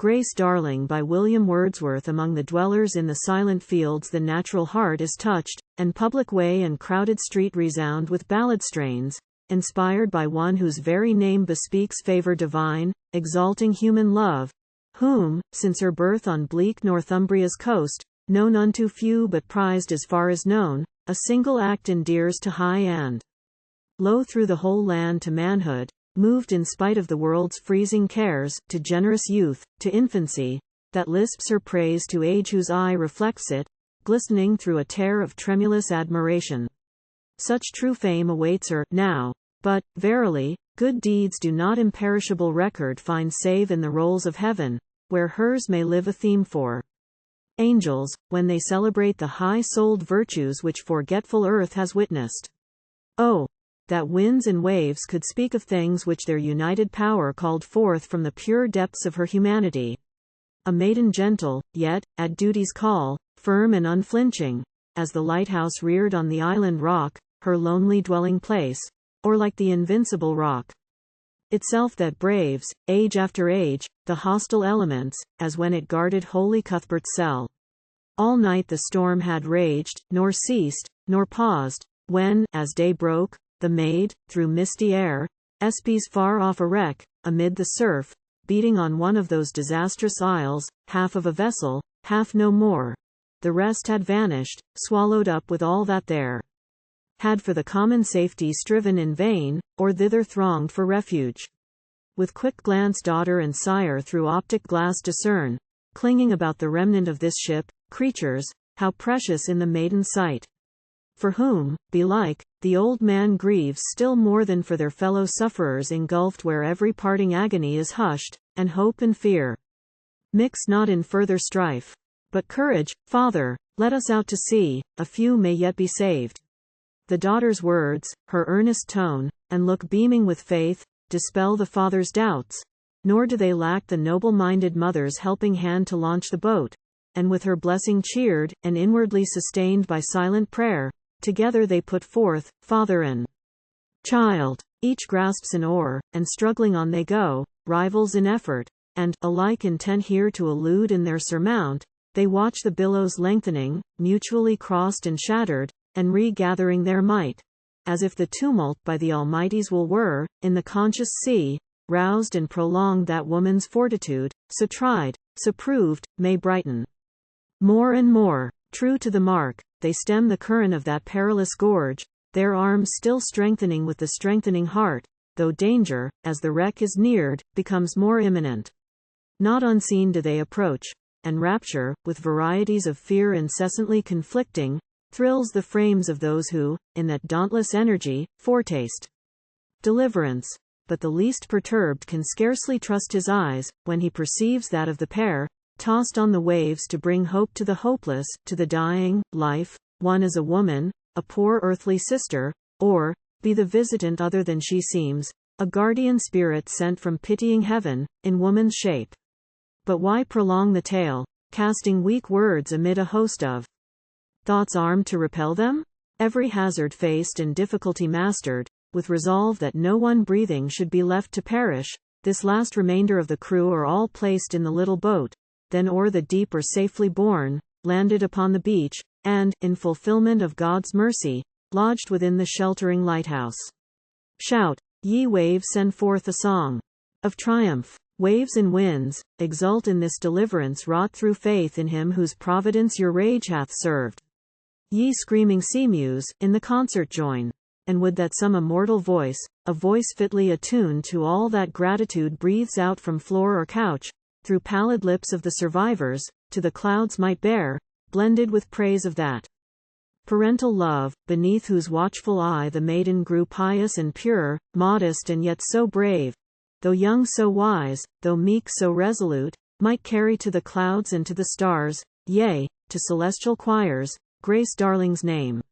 Grace Darling by William Wordsworth. Among the dwellers in the silent fields the natural heart is touched, and public way and crowded street resound with ballad strains, inspired by one whose very name bespeaks favour divine, exalting human love, whom, since her birth on bleak Northumbria's coast, known unto few but prized as far as known, a single act endears to high and low through the whole land to manhood, moved in spite of the world's freezing cares, to generous youth, to infancy, that lisps her praise to age whose eye reflects it, glistening through a tear of tremulous admiration. Such true fame awaits her, now, but, verily, good deeds do not imperishable record find save in the rolls of heaven, where hers may live a theme for angels, when they celebrate the high-souled virtues which forgetful earth has witnessed. Oh, that winds and waves could speak of things which their united power called forth from the pure depths of her humanity. A maiden gentle, yet, at duty's call, firm and unflinching, as the lighthouse reared on the island rock, her lonely dwelling place, or like the invincible rock itself that braves, age after age, the hostile elements, as when it guarded holy Cuthbert's cell. All night the storm had raged, nor ceased, nor paused, when, as day broke, the maid, through misty air, espies far off a wreck, amid the surf, beating on one of those disastrous isles, half of a vessel, half no more, the rest had vanished, swallowed up with all that there had for the common safety striven in vain, or thither thronged for refuge. With quick glance daughter and sire through optic glass discern, clinging about the remnant of this ship, creatures, how precious in the maiden's sight. For whom, belike, the old man grieves still more than for their fellow sufferers engulfed where every parting agony is hushed, and hope and fear mix not in further strife. But courage, father, let us out to sea, a few may yet be saved. The daughter's words, her earnest tone, and look beaming with faith, dispel the father's doubts, nor do they lack the noble-minded mother's helping hand to launch the boat, and with her blessing cheered, and inwardly sustained by silent prayer, together they put forth, father and child. Each grasps an oar, and struggling on they go, rivals in effort, and, alike intent here to elude in their surmount, they watch the billows lengthening, mutually crossed and shattered, and regathering their might, as if the tumult by the Almighty's will were, in the conscious sea, roused and prolonged that woman's fortitude, so tried, so proved, may brighten. More and more, true to the mark, they stem the current of that perilous gorge, their arms still strengthening with the strengthening heart, though danger, as the wreck is neared, becomes more imminent. Not unseen do they approach, and rapture, with varieties of fear incessantly conflicting, thrills the frames of those who, in that dauntless energy, foretaste deliverance. But the least perturbed can scarcely trust his eyes, when he perceives that of the pair, tossed on the waves to bring hope to the hopeless, to the dying, life, one as a woman, a poor earthly sister, or, be the visitant other than she seems, a guardian spirit sent from pitying heaven, in woman's shape. But why prolong the tale, casting weak words amid a host of thoughts armed to repel them? Every hazard faced and difficulty mastered, with resolve that no one breathing should be left to perish, this last remainder of the crew are all placed in the little boat, then o'er the deep are safely borne, landed upon the beach, and, in fulfillment of God's mercy, lodged within the sheltering lighthouse. Shout, ye waves, send forth a song of triumph. Waves and winds, exult in this deliverance wrought through faith in him whose providence your rage hath served. Ye screaming sea-mews, in the concert join, and would that some immortal voice, a voice fitly attuned to all that gratitude breathes out from floor or couch, through pallid lips of the survivors, to the clouds might bear, blended with praise of that parental love, beneath whose watchful eye the maiden grew pious and pure, modest and yet so brave, though young so wise, though meek so resolute, might carry to the clouds and to the stars, yea, to celestial choirs, Grace Darling's name.